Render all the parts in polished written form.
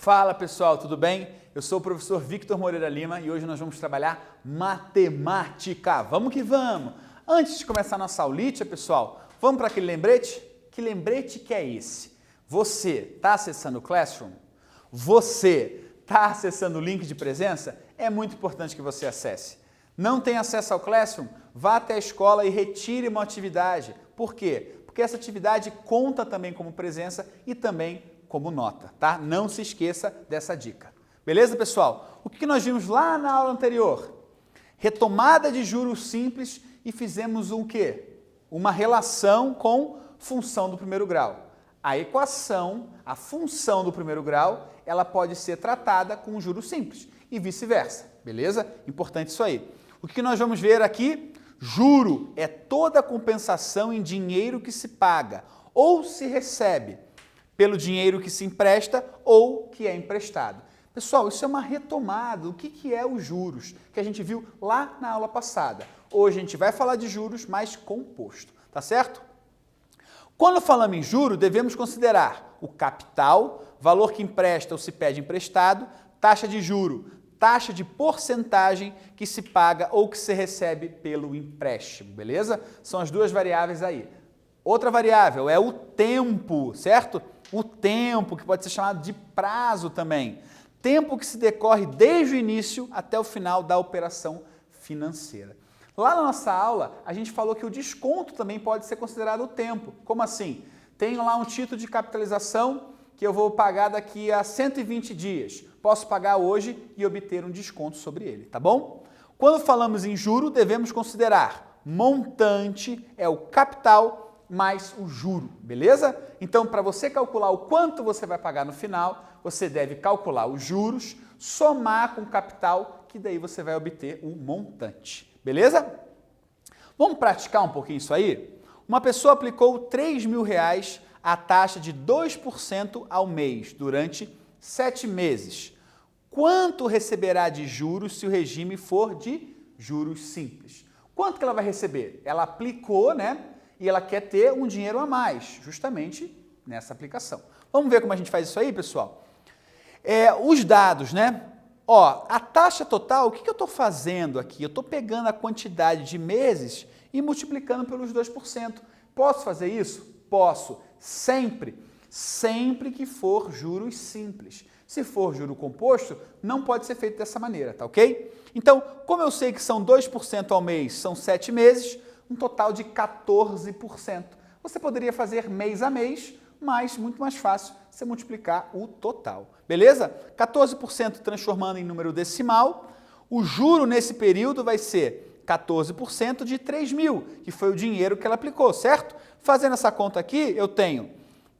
Fala pessoal, tudo bem? Eu sou o professor Victor Moreira Lima e hoje nós vamos trabalhar matemática. Vamos que vamos! Antes de começar nossa aulite, pessoal, vamos para aquele lembrete? Que lembrete que é esse? Você está acessando o Classroom? Você está acessando o link de presença? É muito importante que você acesse. Não tem acesso ao Classroom? Vá até a escola e retire uma atividade. Por quê? Porque essa atividade conta também como presença e também como nota, tá? Não se esqueça dessa dica. Beleza, pessoal? O que nós vimos lá na aula anterior? Retomada de juros simples e fizemos um quê? Uma relação com função do primeiro grau. A equação, a função do primeiro grau, ela pode ser tratada com juros simples e vice-versa, beleza? Importante isso aí. O que nós vamos ver aqui? Juro é toda a compensação em dinheiro que se paga ou se recebe pelo dinheiro que se empresta ou que é emprestado. Pessoal, isso é uma retomada. O que é os juros? Que a gente viu lá na aula passada. Hoje a gente vai falar de juros, mas composto, tá certo? Quando falamos em juro, devemos considerar o capital, valor que empresta ou se pede emprestado, taxa de juro, taxa de porcentagem que se paga ou que se recebe pelo empréstimo, beleza? São as duas variáveis aí. Outra variável é o tempo, certo? O tempo, que pode ser chamado de prazo também. Tempo que se decorre desde o início até o final da operação financeira. Lá na nossa aula, a gente falou que o desconto também pode ser considerado o tempo. Como assim? Tenho lá um título de capitalização que eu vou pagar daqui a 120 dias. Posso pagar hoje e obter um desconto sobre ele, tá bom? Quando falamos em juro, devemos considerar montante, é o capital, mais o juro, beleza? Então, para você calcular o quanto você vai pagar no final, você deve calcular os juros, somar com o capital, que daí você vai obter o montante, beleza? Vamos praticar um pouquinho isso aí? Uma pessoa aplicou R$3.000 a taxa de 2% ao mês durante 7 meses. Quanto receberá de juros se o regime for de juros simples? Quanto que ela vai receber? Ela aplicou, né? E ela quer ter um dinheiro a mais, justamente nessa aplicação. Vamos ver como a gente faz isso aí, pessoal? Os dados, né? Ó, a taxa total, o que eu estou fazendo aqui? Eu estou pegando a quantidade de meses e multiplicando pelos 2%. Posso fazer isso? Posso. Sempre. Sempre que for juros simples. Se for juro composto, não pode ser feito dessa maneira, tá ok? Então, como eu sei que são 2% ao mês, são 7 meses, um total de 14%. Você poderia fazer mês a mês, mas muito mais fácil você multiplicar o total. Beleza? 14% transformando em número decimal. O juro nesse período vai ser 14% de 3.000, que foi o dinheiro que ela aplicou, certo? Fazendo essa conta aqui, eu tenho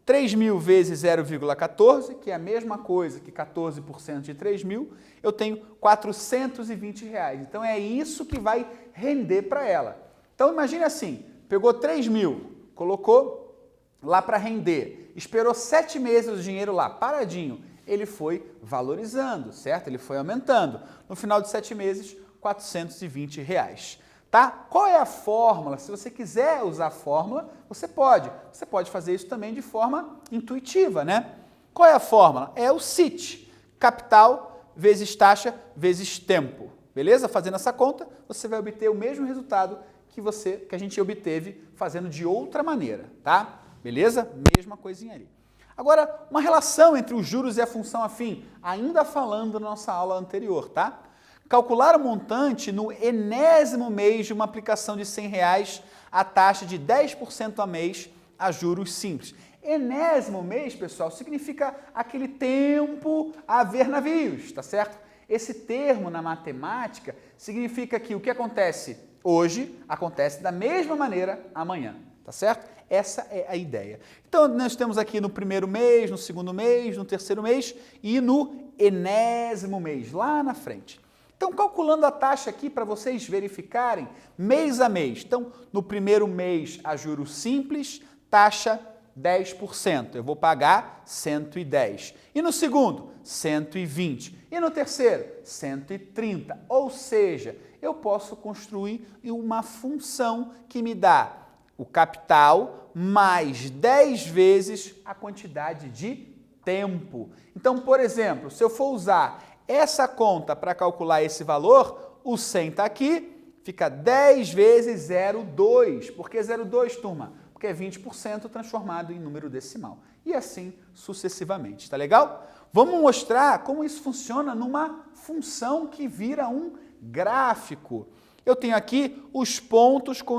3.000 vezes 0,14, que é a mesma coisa que 14% de 3.000, eu tenho R$420. Então é isso que vai render para ela. Então imagine assim, pegou 3.000, colocou lá para render, esperou 7 meses o dinheiro lá paradinho, ele foi valorizando, certo? Ele foi aumentando. No final de 7 meses, R$420. Tá? Qual é a fórmula? Se você quiser usar a fórmula, você pode. Você pode fazer isso também de forma intuitiva, né? Qual é a fórmula? É o CIT, capital vezes taxa vezes tempo. Beleza? Fazendo essa conta, você vai obter o mesmo resultado que a gente obteve fazendo de outra maneira, tá? Beleza? Mesma coisinha ali. Agora, uma relação entre os juros e a função afim, ainda falando na nossa aula anterior, tá? Calcular o montante no enésimo mês de uma aplicação de R$100 a taxa de 10% a mês a juros simples. Enésimo mês, pessoal, significa aquele tempo a ver navios, tá certo? Esse termo na matemática significa que o que acontece hoje acontece da mesma maneira amanhã, tá certo? Essa é a ideia. Então, nós temos aqui no primeiro mês, no segundo mês, no terceiro mês e no enésimo mês, lá na frente. Então, calculando a taxa aqui para vocês verificarem mês a mês. Então, no primeiro mês, a juros simples, taxa 10%. Eu vou pagar 110. E no segundo, 120. E no terceiro, 130. Ou seja, eu posso construir uma função que me dá o capital mais 10 vezes a quantidade de tempo. Então, por exemplo, se eu for usar essa conta para calcular esse valor, o 100 está aqui, fica 10 vezes 0,2. Por que 0,2, turma? Porque é 20% transformado em número decimal. E assim sucessivamente, tá legal? Vamos mostrar como isso funciona numa função que vira um gráfico. Eu tenho aqui os pontos com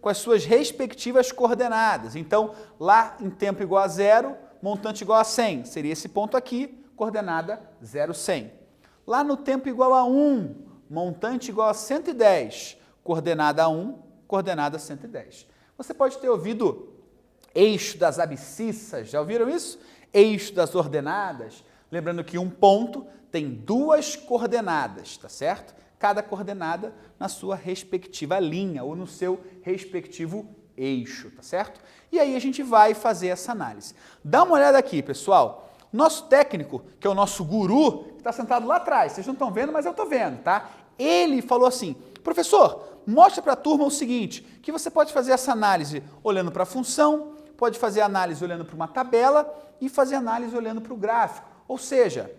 as suas respectivas coordenadas. Então, lá em tempo igual a 0, montante igual a 100, seria esse ponto aqui, coordenada 0, 100. Lá no tempo igual a 1, montante igual a 110, coordenada 1, coordenada 110. Você pode ter ouvido eixo das abscissas, já ouviram isso? Eixo das ordenadas. Lembrando que um ponto tem duas coordenadas, tá certo? Cada coordenada na sua respectiva linha ou no seu respectivo eixo, tá certo? E aí a gente vai fazer essa análise. Dá uma olhada aqui, pessoal. Nosso técnico, que é o nosso guru, que está sentado lá atrás, vocês não estão vendo, mas eu estou vendo, tá? Ele falou assim, professor, mostra para a turma o seguinte, que você pode fazer essa análise olhando para a função, pode fazer análise olhando para uma tabela e fazer análise olhando para o gráfico. Ou seja,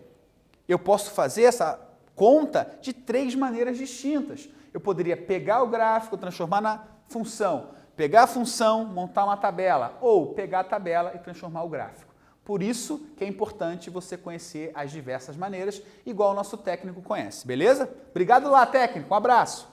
eu posso fazer essa conta de 3 maneiras distintas. Eu poderia pegar o gráfico, transformar na função, pegar a função, montar uma tabela, ou pegar a tabela e transformar o gráfico. Por isso que é importante você conhecer as diversas maneiras, igual o nosso técnico conhece, beleza? Obrigado lá, técnico, um abraço.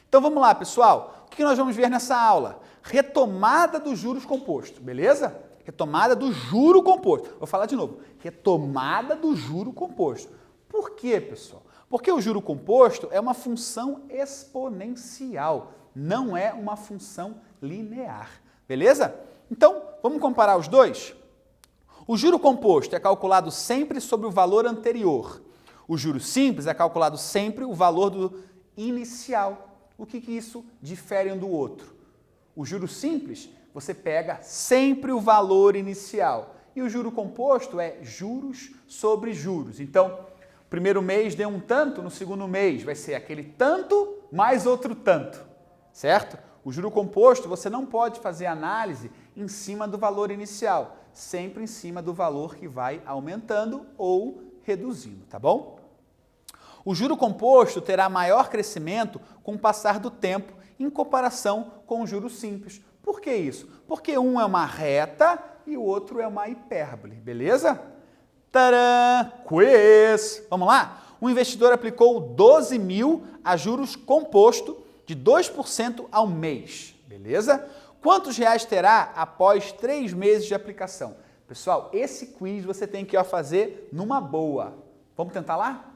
Então vamos lá, pessoal. O que nós vamos ver nessa aula? Retomada dos juros compostos, beleza? Retomada do juro composto. Vou falar de novo. Retomada do juro composto. Por quê, pessoal? Porque o juro composto é uma função exponencial, não é uma função linear, beleza? Então, vamos comparar os dois? O juro composto é calculado sempre sobre o valor anterior. O juro simples é calculado sempre o valor do inicial. O que isso difere um do outro? O juro simples, você pega sempre o valor inicial. E o juro composto é juros sobre juros. Então, primeiro mês deu um tanto, no segundo mês vai ser aquele tanto mais outro tanto, certo? O juro composto, você não pode fazer análise em cima do valor inicial, sempre em cima do valor que vai aumentando ou reduzindo, tá bom? O juro composto terá maior crescimento com o passar do tempo em comparação com o juro simples. Por que isso? Porque um é uma reta e o outro é uma hipérbole, beleza? Tcharam! Quiz! Vamos lá? O investidor aplicou 12 mil a juros composto de 2% ao mês, beleza? Quantos reais terá após 3 meses de aplicação? Pessoal, esse quiz você tem que fazer numa boa. Vamos tentar lá?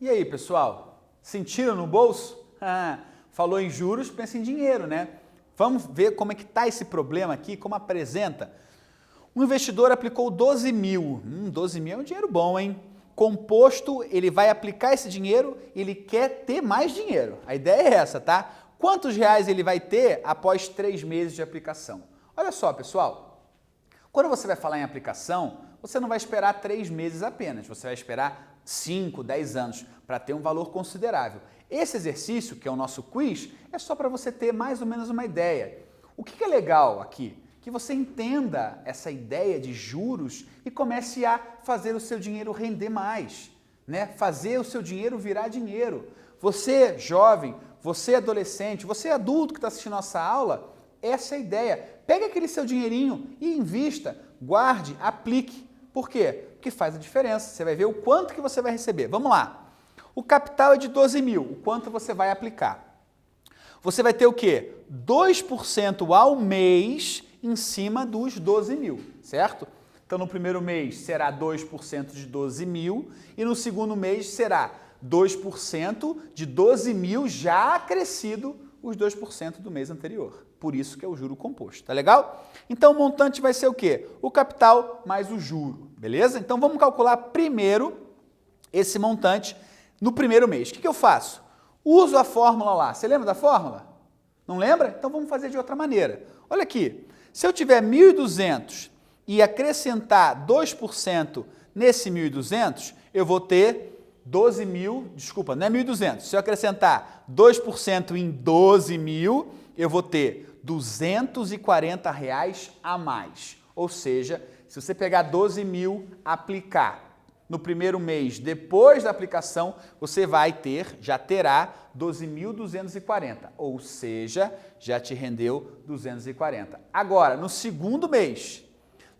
E aí, pessoal? Sentiram no bolso? Falou em juros, pensa em dinheiro, né? Vamos ver como é que está esse problema aqui, como apresenta. Um investidor aplicou 12 mil. 12 mil é um dinheiro bom, hein? Composto, ele vai aplicar esse dinheiro e ele quer ter mais dinheiro. A ideia é essa, tá? Quantos reais ele vai ter após 3 meses de aplicação? Olha só, pessoal. Quando você vai falar em aplicação, você não vai esperar 3 meses apenas. Você vai esperar 5, 10 anos para ter um valor considerável. Esse exercício, que é o nosso quiz, é só para você ter mais ou menos uma ideia. O que é legal aqui? Que você entenda essa ideia de juros e comece a fazer o seu dinheiro render mais, né? Fazer o seu dinheiro virar dinheiro. Você, jovem, você, adolescente, você, adulto que está assistindo nossa aula, essa é a ideia. Pegue aquele seu dinheirinho e invista, guarde, aplique. Por quê? Porque faz a diferença. Você vai ver o quanto que você vai receber. Vamos lá. O capital é de 12 mil. O quanto você vai aplicar? Você vai ter o quê? 2% ao mês em cima dos 12 mil, certo? Então, no primeiro mês será 2% de 12 mil e no segundo mês será 2% de 12 mil já acrescido os 2% do mês anterior. Por isso que é o juro composto, tá legal? Então, o montante vai ser o quê? O capital mais o juro, beleza? Então, vamos calcular primeiro esse montante no primeiro mês. O que eu faço? Uso a fórmula lá. Você lembra da fórmula? Não lembra? Então, vamos fazer de outra maneira. Olha aqui. Se eu tiver 1.200 e acrescentar 2% nesse 1.200, eu vou ter 12 mil, desculpa, não é 1.200. Se eu acrescentar 2% em 12 mil, eu vou ter R$240 a mais. Ou seja, se você pegar 12 mil, aplicar no primeiro mês, depois da aplicação, você vai ter, já terá 12.240, ou seja, já te rendeu 240. Agora, no segundo mês,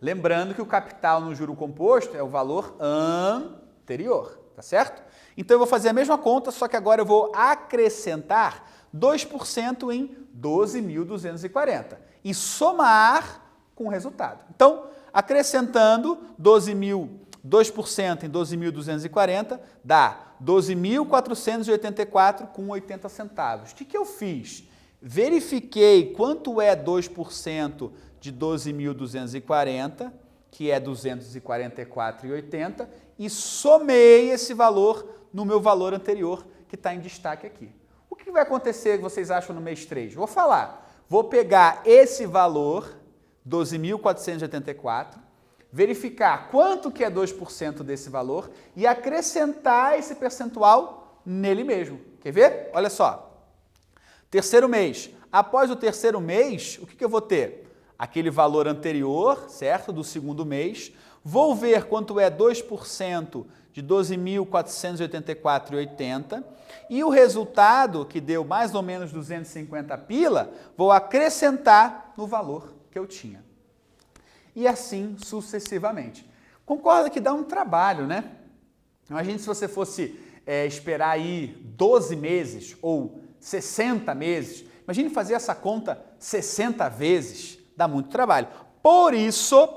lembrando que o capital no juro composto é o valor anterior, tá certo? Então eu vou fazer a mesma conta, só que agora eu vou acrescentar 2% em 12.240 e somar com o resultado. Então, acrescentando 2% em 12.240 dá 12.484 com 80 centavos. O que eu fiz? Verifiquei quanto é 2% de 12.240, que é 244,80, e somei esse valor no meu valor anterior, que está em destaque aqui. O que vai acontecer, vocês acham, no mês 3? Vou falar. Vou pegar esse valor, 12.484, verificar quanto que é 2% desse valor e acrescentar esse percentual nele mesmo. Quer ver? Olha só. Terceiro mês. Após o terceiro mês, o que eu vou ter? Aquele valor anterior, certo? Do segundo mês. Vou ver quanto é 2% de 12.484,80 e o resultado, que deu mais ou menos 250 pila, vou acrescentar no valor que eu tinha. E assim sucessivamente. Concorda que dá um trabalho, né? Imagine se você fosse esperar aí 12 meses ou 60 meses. Imagine fazer essa conta 60 vezes. Dá muito trabalho. Por isso,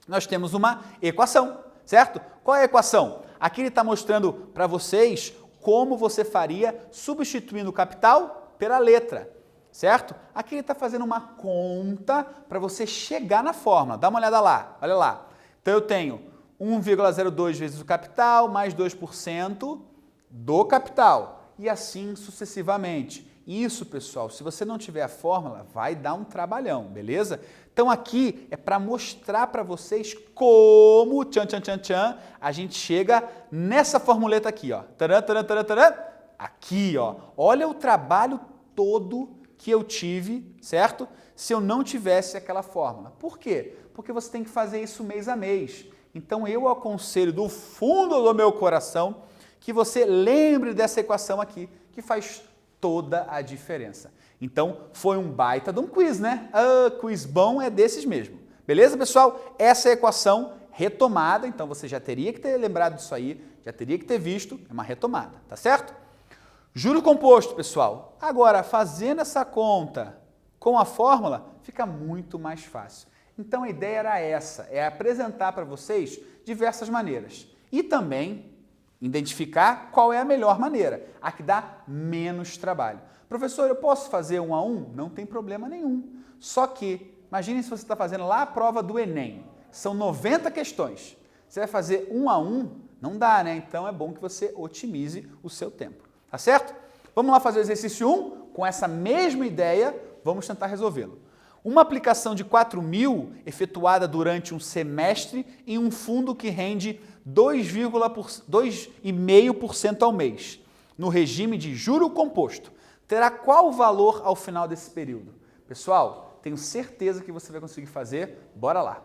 nós temos uma equação, certo? Qual é a equação? Aqui ele está mostrando para vocês como você faria substituindo o capital pela letra. Certo? Aqui ele está fazendo uma conta para você chegar na fórmula. Dá uma olhada lá, olha lá. Então eu tenho 1,02 vezes o capital mais 2% do capital. E assim sucessivamente. Isso, pessoal, se você não tiver a fórmula, vai dar um trabalhão, beleza? Então aqui é para mostrar para vocês como, a gente chega nessa formuleta aqui, ó. Aqui, ó. Olha o trabalho todo que eu tive, certo? Se eu não tivesse aquela fórmula. Por quê? Porque você tem que fazer isso mês a mês. Então eu aconselho do fundo do meu coração que você lembre dessa equação aqui, que faz toda a diferença. Então foi um baita de um quiz, né? Quiz bom é desses mesmo. Beleza, pessoal? Essa é a equação retomada, então você já teria que ter lembrado disso aí, já teria que ter visto, é uma retomada, tá certo? Juro composto, pessoal. Agora, fazendo essa conta com a fórmula, fica muito mais fácil. Então, a ideia era essa, é apresentar para vocês diversas maneiras. E também identificar qual é a melhor maneira, a que dá menos trabalho. Professor, eu posso fazer 1 a 1? Não tem problema nenhum. Só que, imagine se você está fazendo lá a prova do Enem. São 90 questões. Você vai fazer 1 a 1? Não dá, né? Então é bom que você otimize o seu tempo. Tá certo? Vamos lá fazer o exercício 1? Com essa mesma ideia, vamos tentar resolvê-lo. Uma aplicação de 4.000 efetuada durante um semestre em um fundo que rende 2,5% ao mês, no regime de juro composto, terá qual valor ao final desse período? Pessoal, tenho certeza que você vai conseguir fazer. Bora lá!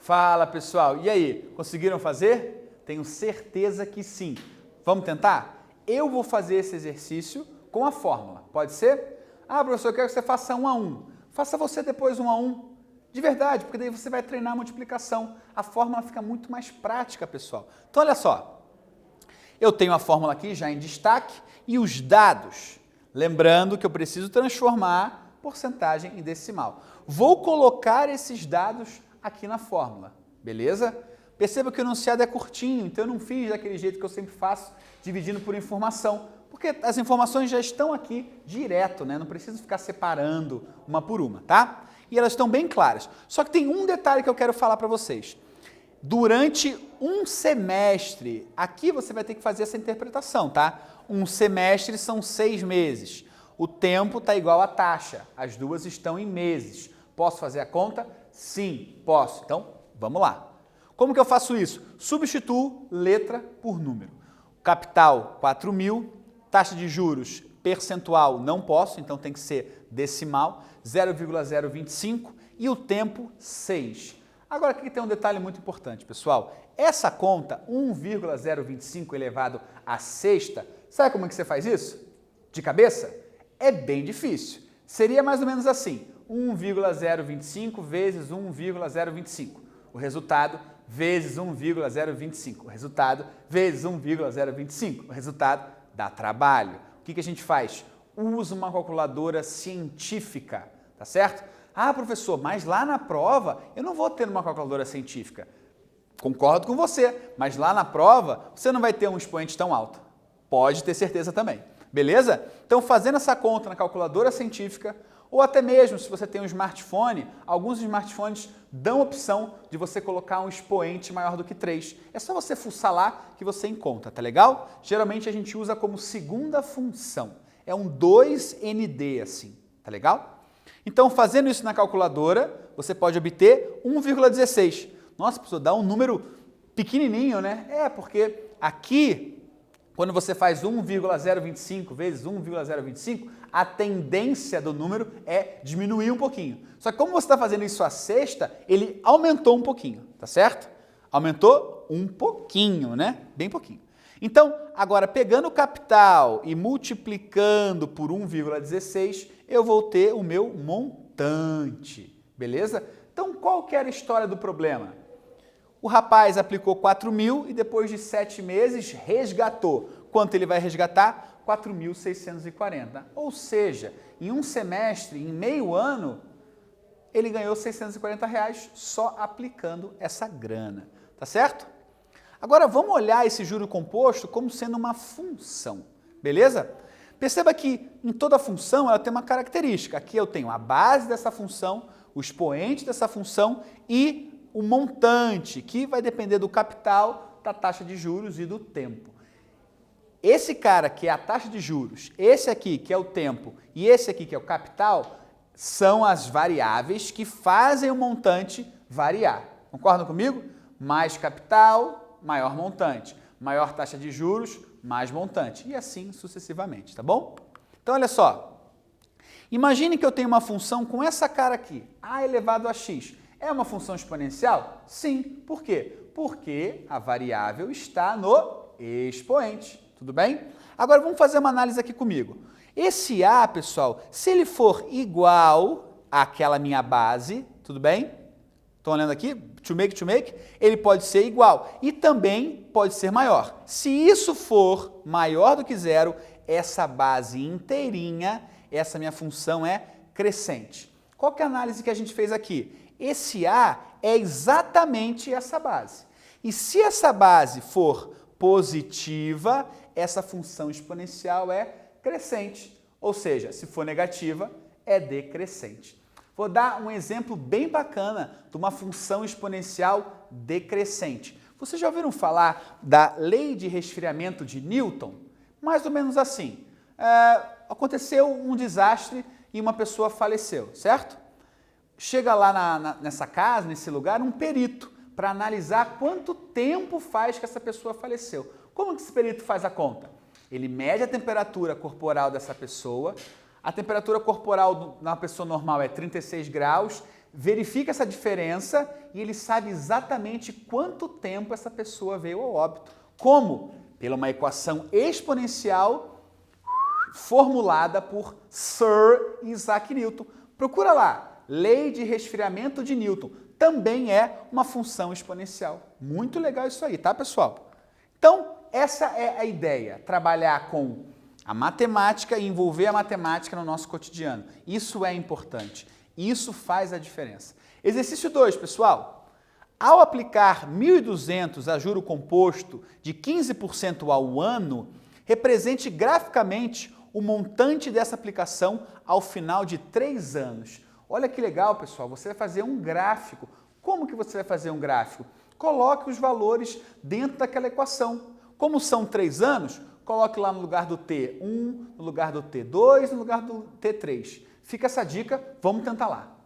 Fala, pessoal. E aí, conseguiram fazer? Tenho certeza que sim. Vamos tentar? Eu vou fazer esse exercício com a fórmula. Pode ser? Ah, professor, eu quero que você faça 1 a 1. Faça você depois 1 a 1. De verdade, porque daí você vai treinar a multiplicação. A fórmula fica muito mais prática, pessoal. Então, olha só. Eu tenho a fórmula aqui já em destaque e os dados. Lembrando que eu preciso transformar porcentagem em decimal. Vou colocar esses dados aqui na fórmula, beleza? Perceba que o enunciado é curtinho, então eu não fiz daquele jeito que eu sempre faço, dividindo por informação, porque as informações já estão aqui direto, né? Não preciso ficar separando uma por uma, tá? E elas estão bem claras. Só que tem um detalhe que eu quero falar para vocês. Durante um semestre, aqui você vai ter que fazer essa interpretação, tá? Um semestre são 6 meses. O tempo está igual à taxa, as duas estão em meses. Posso fazer a conta? Sim, posso. Então, vamos lá. Como que eu faço isso? Substituo letra por número. Capital, 4.000. Taxa de juros, percentual, não posso, então tem que ser decimal, 0,025. E o tempo, 6. Agora, aqui tem um detalhe muito importante, pessoal. Essa conta, 1,025 elevado à sexta, sabe como é que você faz isso? De cabeça? É bem difícil. Seria mais ou menos assim. 1,025 vezes 1,025. O resultado vezes 1,025. O resultado vezes 1,025. O resultado dá trabalho. O que a gente faz? Usa uma calculadora científica, tá certo? Ah, professor, mas lá na prova eu não vou ter uma calculadora científica. Concordo com você, mas lá na prova você não vai ter um expoente tão alto. Pode ter certeza também. Beleza? Então, fazendo essa conta na calculadora científica, ou até mesmo se você tem um smartphone, alguns smartphones dão a opção de você colocar um expoente maior do que 3. É só você fuçar lá que você encontra, tá legal? Geralmente a gente usa como segunda função. É um 2ND assim, tá legal? Então, fazendo isso na calculadora, você pode obter 1,16. Nossa, professor, dá um número pequenininho, né? É, porque aqui, quando você faz 1,025 vezes 1,025, a tendência do número é diminuir um pouquinho. Só que como você está fazendo isso à sexta, ele aumentou um pouquinho, tá certo? Aumentou um pouquinho, né? Bem pouquinho. Então, agora pegando o capital e multiplicando por 1,16, eu vou ter o meu montante, beleza? Então, qual que era a história do problema? O rapaz aplicou 4.000 e depois de 7 meses resgatou. Quanto ele vai resgatar? 4.640. Ou seja, em um semestre, em meio ano, ele ganhou R$640 só aplicando essa grana. Tá certo? Agora vamos olhar esse juro composto como sendo uma função. Beleza? Perceba que em toda função ela tem uma característica. Aqui eu tenho a base dessa função, o expoente dessa função e o montante, que vai depender do capital, da taxa de juros e do tempo. Esse cara que é a taxa de juros, esse aqui que é o tempo e esse aqui que é o capital, são as variáveis que fazem o montante variar. Concordam comigo? Mais capital, maior montante. Maior taxa de juros, mais montante. E assim sucessivamente, tá bom? Então, olha só. Imagine que eu tenho uma função com essa cara aqui, a elevado a x. É uma função exponencial? Sim. Por quê? Porque a variável está no expoente. Tudo bem? Agora vamos fazer uma análise aqui comigo. Esse A, pessoal, se ele for igual àquela minha base, tudo bem? Estão olhando aqui? To make, ele pode ser igual e também pode ser maior. Se isso for maior do que zero, essa base inteirinha, essa minha função é crescente. Qual que é a análise que a gente fez aqui? Esse A é exatamente essa base. E se essa base for positiva, essa função exponencial é crescente. Ou seja, se for negativa, é decrescente. Vou dar um exemplo bem bacana de uma função exponencial decrescente. Vocês já ouviram falar da lei de resfriamento de Newton? Mais ou menos assim. Aconteceu um desastre e uma pessoa faleceu, certo? Chega lá nessa casa, nesse lugar, um perito para analisar quanto tempo faz que essa pessoa faleceu. Como que esse perito faz a conta? Ele mede a temperatura corporal dessa pessoa, A temperatura corporal na pessoa normal é 36 graus, verifica essa diferença e ele sabe exatamente quanto tempo essa pessoa veio ao óbito. Como? Pela uma equação exponencial formulada por Sir Isaac Newton. Procura lá, Lei de Resfriamento de Newton. Também é uma função exponencial. Muito legal isso aí, tá, pessoal? Então, essa é a ideia, trabalhar com a matemática e envolver a matemática no nosso cotidiano. Isso é importante. Isso faz a diferença. Exercício 2, pessoal. Ao aplicar 1.200 a juro composto de 15% ao ano, represente graficamente o montante dessa aplicação ao final de 3 anos. Olha que legal, pessoal, você vai fazer um gráfico. Como que você vai fazer um gráfico? Coloque os valores dentro daquela equação. Como são 3 anos, coloque lá no lugar do T1, no lugar do T2, no lugar do T3. Fica essa dica, vamos tentar lá.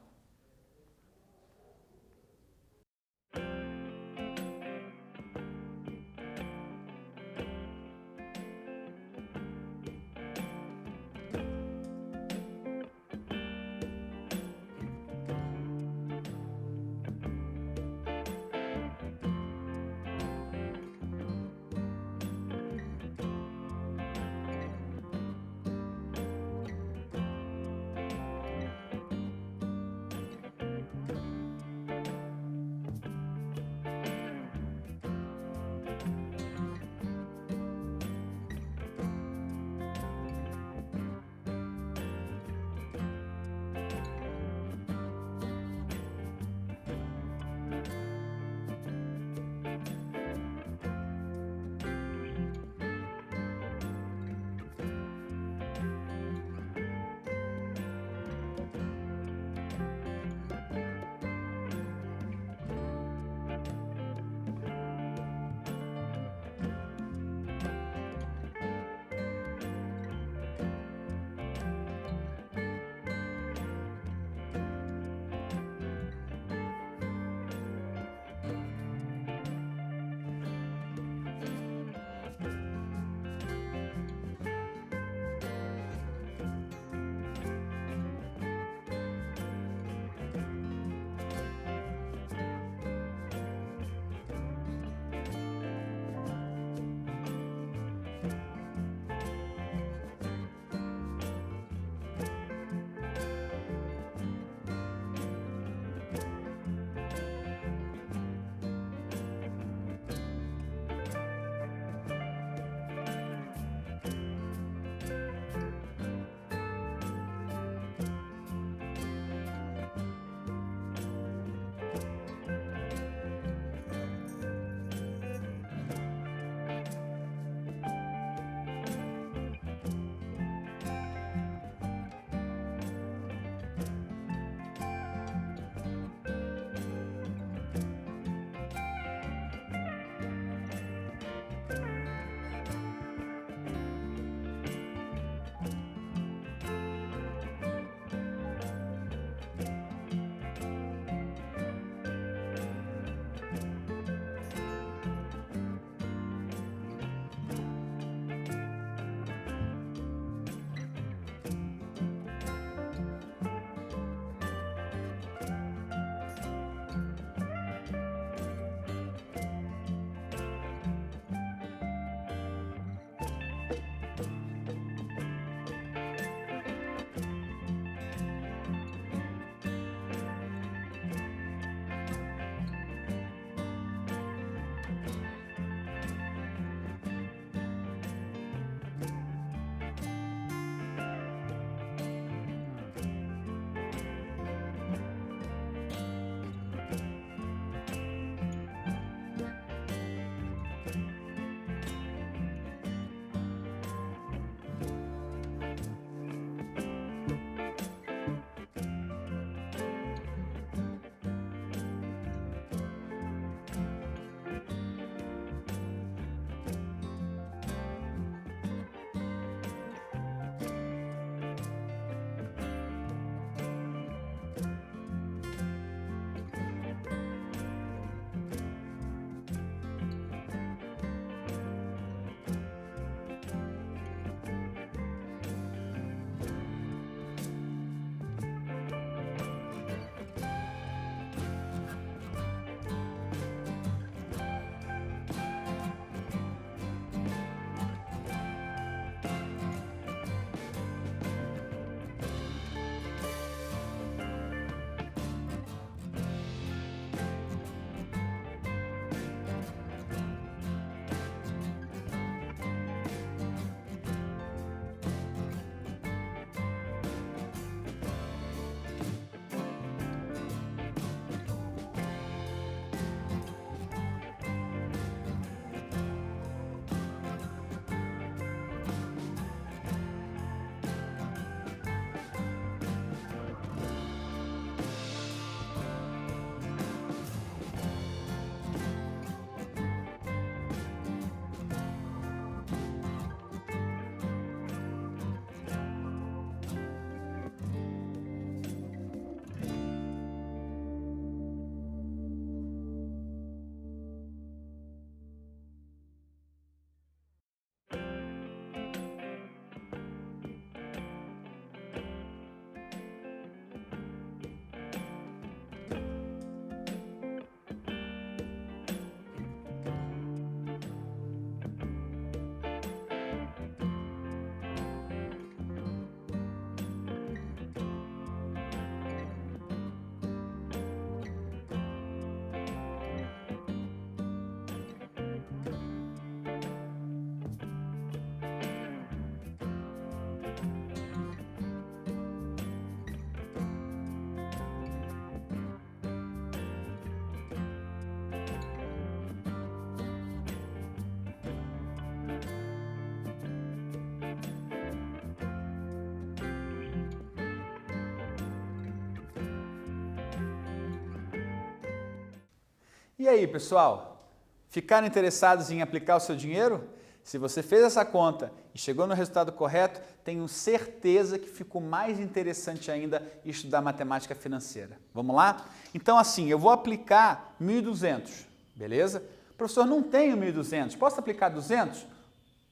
E aí, pessoal? Ficaram interessados em aplicar o seu dinheiro? Se você fez essa conta e chegou no resultado correto, tenho certeza que ficou mais interessante ainda estudar matemática financeira. Vamos lá? Então, assim, eu vou aplicar 1.200, beleza? Professor, não tenho 1.200, posso aplicar 200?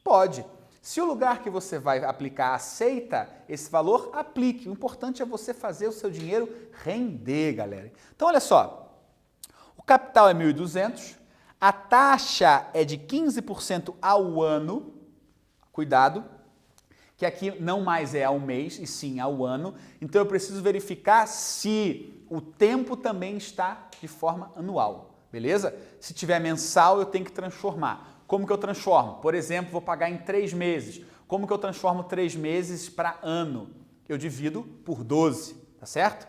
Pode. Se o lugar que você vai aplicar aceita esse valor, aplique. O importante é você fazer o seu dinheiro render, galera. Então, olha só, o capital é 1.200, a taxa é de 15% ao ano, cuidado, que aqui não mais é ao mês, e sim ao ano, então eu preciso verificar se o tempo também está de forma anual, beleza? Se tiver mensal, eu tenho que transformar. Como que eu transformo? Por exemplo, vou pagar em 3 meses. Como que eu transformo 3 meses para ano? Eu divido por 12, tá certo?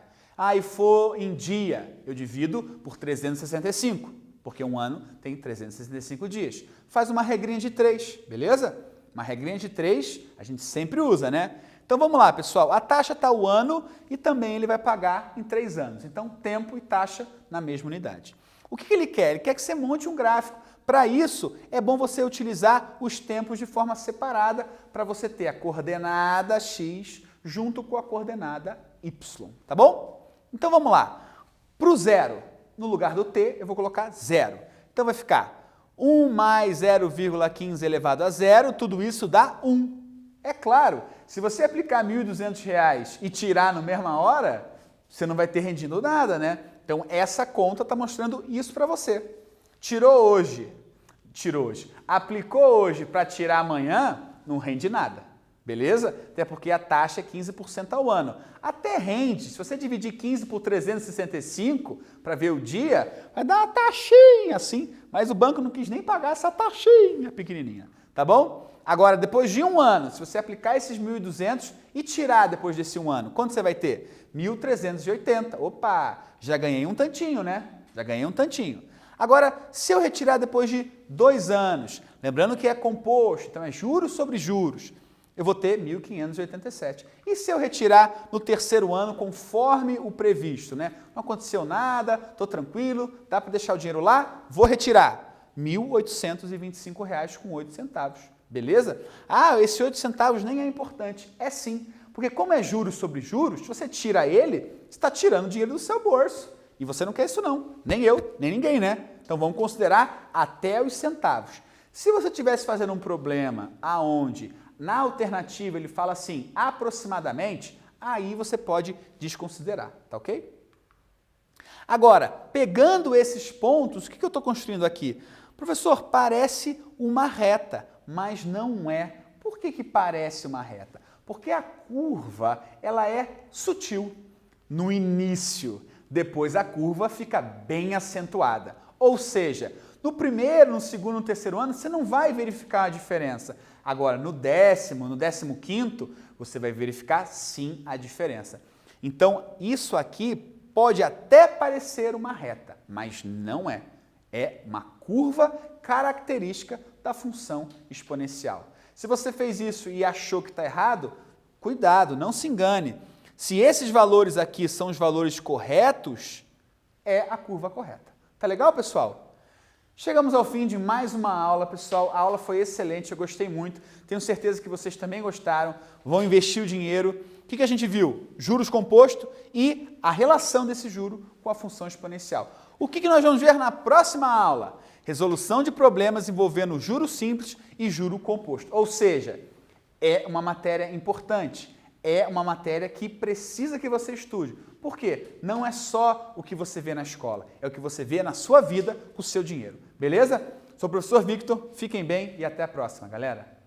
E for em dia, eu divido por 365. Porque um ano tem 365 dias. Faz uma regrinha de 3, beleza? Uma regrinha de 3 a gente sempre usa, né? Então vamos lá, pessoal. A taxa está o ano e também ele vai pagar em 3 anos. Então, tempo e taxa na mesma unidade. O que ele quer? Ele quer que você monte um gráfico. Para isso, é bom você utilizar os tempos de forma separada para você ter a coordenada x junto com a coordenada y, tá bom? Então vamos lá. Para o zero, no lugar do t, eu vou colocar 0. Então vai ficar 1 mais 0,15 elevado a 0, tudo isso dá 1. É claro, se você aplicar R$ 1.200 e tirar na mesma hora, você não vai ter rendido nada, né? Então essa conta está mostrando isso para você. Tirou hoje, aplicou hoje para tirar amanhã, não rende nada. Beleza? Até porque a taxa é 15% ao ano. Até rende, se você dividir 15 por 365 para ver o dia, vai dar uma taxinha assim, mas o banco não quis nem pagar essa taxinha pequenininha, tá bom? Agora, depois de um ano, se você aplicar esses 1.200 e tirar depois desse um ano, quanto você vai ter? 1.380. Opa, já ganhei um tantinho, né? Já ganhei um tantinho. Agora, se eu retirar depois de 2 anos, lembrando que é composto, então é juros sobre juros, eu vou ter 1.587. E se eu retirar no terceiro ano, conforme o previsto, né? Não aconteceu nada, estou tranquilo, dá para deixar o dinheiro lá? Vou retirar R$ 1.825,08. Beleza? Esse 8 centavos nem é importante. É sim, porque como é juros sobre juros, se você tira ele, você está tirando dinheiro do seu bolso. E você não quer isso não, nem eu, nem ninguém, né? Então vamos considerar até os centavos. Se você estivesse fazendo um problema aonde na alternativa ele fala assim, aproximadamente, aí você pode desconsiderar, tá ok? Agora, pegando esses pontos, o que eu estou construindo aqui? Professor, parece uma reta, mas não é. Por que parece uma reta? Porque a curva, ela é sutil no início, depois a curva fica bem acentuada. Ou seja, no primeiro, no segundo, no terceiro ano, você não vai verificar a diferença. Agora, no 10º, no 15º, você vai verificar sim a diferença. Então, isso aqui pode até parecer uma reta, mas não é. É uma curva característica da função exponencial. Se você fez isso e achou que está errado, cuidado, não se engane. Se esses valores aqui são os valores corretos, é a curva correta. Tá legal, pessoal? Chegamos ao fim de mais uma aula, pessoal. A aula foi excelente, eu gostei muito. Tenho certeza que vocês também gostaram. Vão investir o dinheiro. O que a gente viu? Juros composto e a relação desse juro com a função exponencial. O que nós vamos ver na próxima aula? Resolução de problemas envolvendo juro simples e juro composto. Ou seja, é uma matéria importante. É uma matéria que precisa que você estude. Por quê? Não é só o que você vê na escola, é o que você vê na sua vida com o seu dinheiro. Beleza? Sou o professor Victor, fiquem bem e até a próxima, galera.